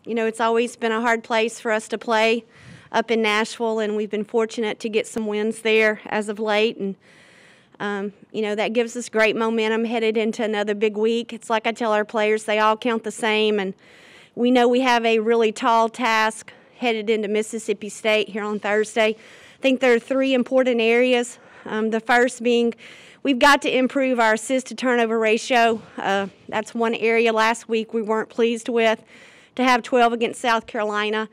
You know, it's always been a hard place for us to play up in Nashville, and we've been fortunate to get some wins there as of late. And, you know, that gives us great momentum headed into another big week. It's like I tell our players, they all count the same, and we know we have a really tall task headed into Mississippi State here on Thursday. I think there are three important areas. The first being we've got to improve our assist-to-turnover ratio. That's one area last week we weren't pleased with, to have 12 against South Carolina.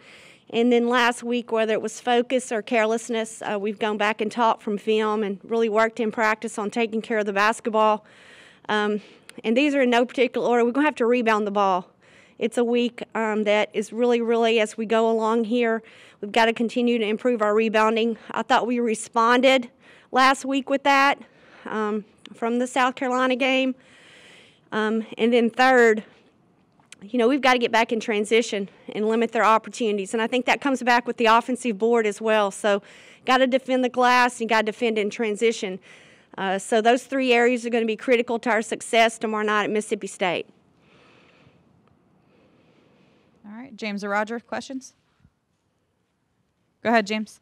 And then last week, whether it was focus or carelessness, we've gone back and taught from film and really worked in practice on taking care of the basketball. And these are in no particular order. We're going to have to rebound the ball. It's a week that is really, as we go along here, we've got to continue to improve our rebounding. I thought we responded last week with that from the South Carolina game. And then third, you know, we've got to get back in transition and limit their opportunities. And I think that comes back with the offensive board as well. So got to defend the glass, and got to defend in transition. So those three areas are going to be critical to our success tomorrow night at Mississippi State. All right, James or Roger, questions? Go ahead, James.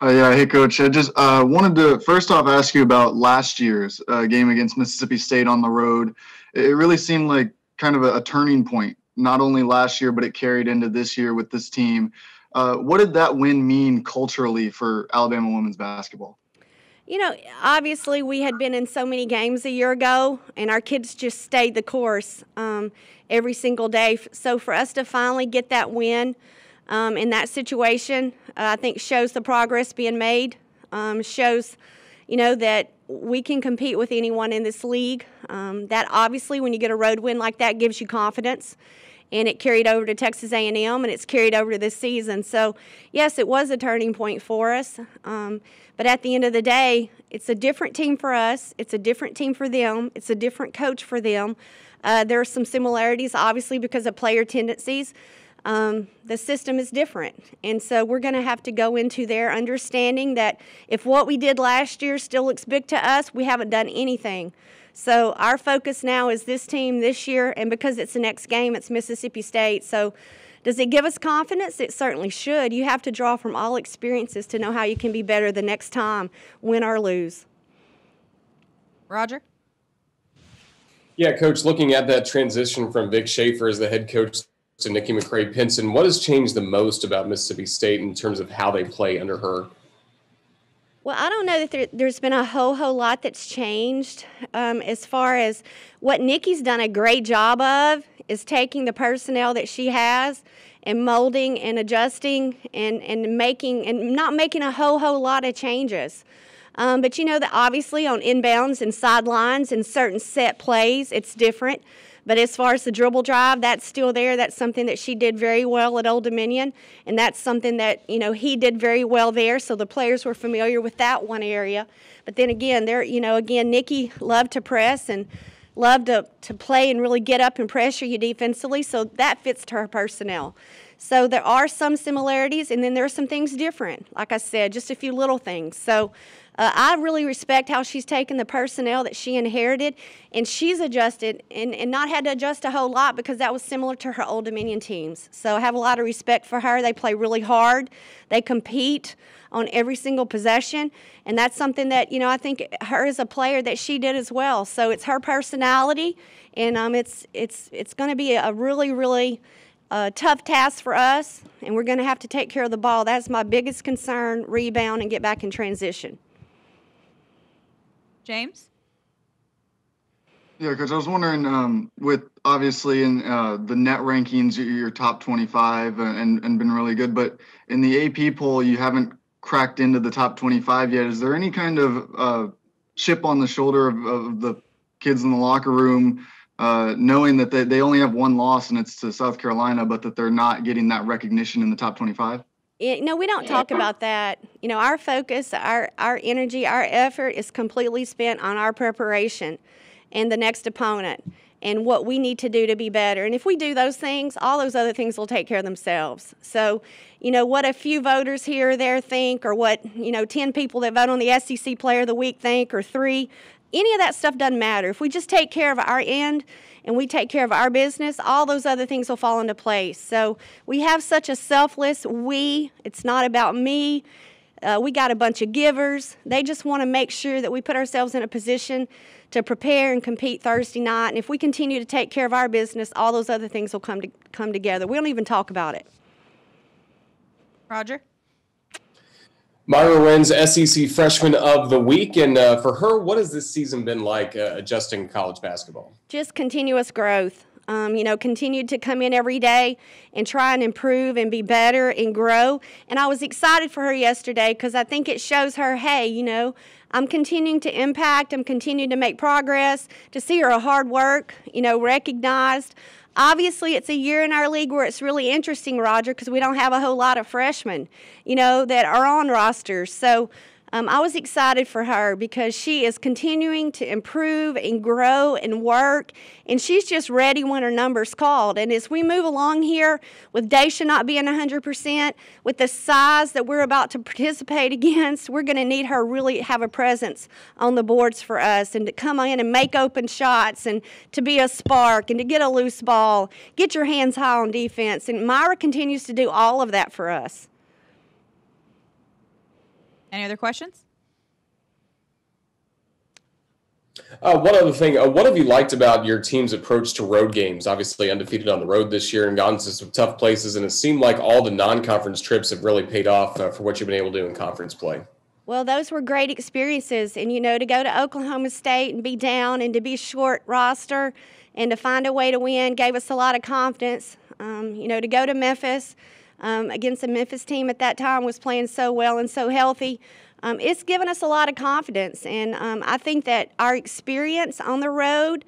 Yeah, hey, Coach. I just wanted to first off ask you about last year's game against Mississippi State on the road. It really seemed like kind of a turning point, not only last year, but it carried into this year with this team. What did that win mean culturally for Alabama women's basketball? You know, obviously we had been in so many games a year ago, and our kids just stayed the course every single day. So for us to finally get that win in that situation, I think shows the progress being made, shows, you know, that we can compete with anyone in this league. That obviously, when you get a road win like that, gives you confidence. And it carried over to Texas A&M, and it's carried over to this season. So, yes, it was a turning point for us. But at the end of the day, it's a different team for us. It's a different team for them. It's a different coach for them. There are some similarities, obviously, because of player tendencies. The system is different. And so we're going to have to go into there understanding that if what we did last year still looks big to us, we haven't done anything. So our focus now is this team this year, and because it's the next game, it's Mississippi State. So does it give us confidence? It certainly should. You have to draw from all experiences to know how you can be better the next time, win or lose. Roger? Yeah, Coach, looking at that transition from Vic Schaefer as the head coach to Nikki McCray-Pinson, what has changed the most about Mississippi State in terms of how they play under her? Well, I don't know that there's been a whole lot that's changed. As far as what Nikki's done a great job of is taking the personnel that she has and molding and adjusting and not making a whole lot of changes. But you know that obviously on inbounds and sidelines and certain set plays, it's different. But as far as the dribble drive, that's still there. That's something that she did very well at Old Dominion, and that's something that, you know, he did very well there. So the players were familiar with that one area. But then again, Nikki loved to press and loved to play and really get up and pressure you defensively. So that fits to her personnel. So there are some similarities, and then there are some things different. Like I said, just a few little things. So I really respect how she's taken the personnel that she inherited, and she's adjusted and not had to adjust a whole lot because that was similar to her Old Dominion teams. So I have a lot of respect for her. They play really hard. They compete on every single possession, and that's something that, you know, I think her as a player that she did as well. So it's her personality, and it's going to be a really tough task for us, and we're going to have to take care of the ball. That's my biggest concern, rebound and get back in transition. James? Yeah, Coach, I was wondering, with obviously in the net rankings, you're top 25 and been really good, but in the AP poll, you haven't cracked into the top 25 yet. Is there any kind of chip on the shoulder of the kids in the locker room, knowing that they only have one loss and it's to South Carolina, but that they're not getting that recognition in the top 25? No, we don't talk about that. You know, our focus, our energy, our effort is completely spent on our preparation and the next opponent and what we need to do to be better. And if we do those things, all those other things will take care of themselves. So, you know, what a few voters here or there think, or what, 10 people that vote on the SEC Player of the Week think, or 3, any of that stuff doesn't matter. If we just take care of our end and we take care of our business, all those other things will fall into place. So we have such a selfless it's not about me. We got a bunch of givers. They just want to make sure that we put ourselves in a position to prepare and compete Thursday night. And if we continue to take care of our business, all those other things will come together. We don't even talk about it. Roger? Myra wins SEC Freshman of the Week. And for her, what has this season been like adjusting college basketball? Just continuous growth. Continued to come in every day and try and improve and be better and grow. And I was excited for her yesterday because I think it shows her, hey, I'm continuing to impact, I'm continuing to make progress, to see her hard work, recognized. Obviously, it's a year in our league where it's really interesting, Roger, because we don't have a whole lot of freshmen, that are on rosters. So I was excited for her because she is continuing to improve and grow and work, and she's just ready when her number's called. And as we move along here, with Daisha not being 100%, with the size that we're about to participate against, we're going to need her really have a presence on the boards for us and to come in and make open shots and to be a spark and to get a loose ball, get your hands high on defense. And Myra continues to do all of that for us. Any other questions? One other thing, what have you liked about your team's approach to road games? Obviously undefeated on the road this year and gone to some tough places, and it seemed like all the non-conference trips have really paid off for what you've been able to do in conference play. Well, those were great experiences, and to go to Oklahoma State and be down and to be short roster and to find a way to win gave us a lot of confidence. To go to Memphis against the Memphis team at that time was playing so well and so healthy. It's given us a lot of confidence, and I think that our experience on the road,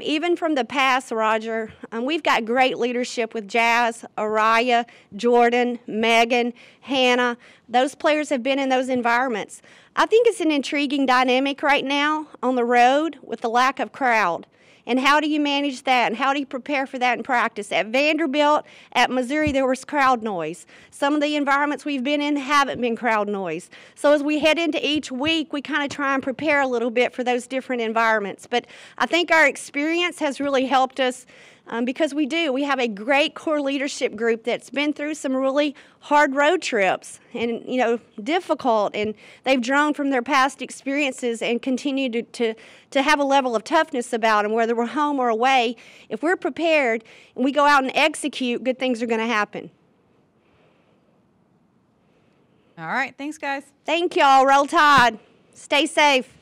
even from the past, Roger, we've got great leadership with Jazz, Araya, Jordan, Megan, Hannah. Those players have been in those environments. I think it's an intriguing dynamic right now on the road with the lack of crowd. And how do you manage that? And how do you prepare for that in practice? At Vanderbilt, at Missouri, there was crowd noise. Some of the environments we've been in haven't been crowd noise. So as we head into each week, we kind of try and prepare a little bit for those different environments. But I think our experience has really helped us because we have a great core leadership group that's been through some really hard road trips and, difficult, and they've drawn from their past experiences and continue to have a level of toughness about them, whether we're home or away. If we're prepared and we go out and execute, good things are going to happen. All right. Thanks, guys. Thank y'all. Roll Tide. Stay safe.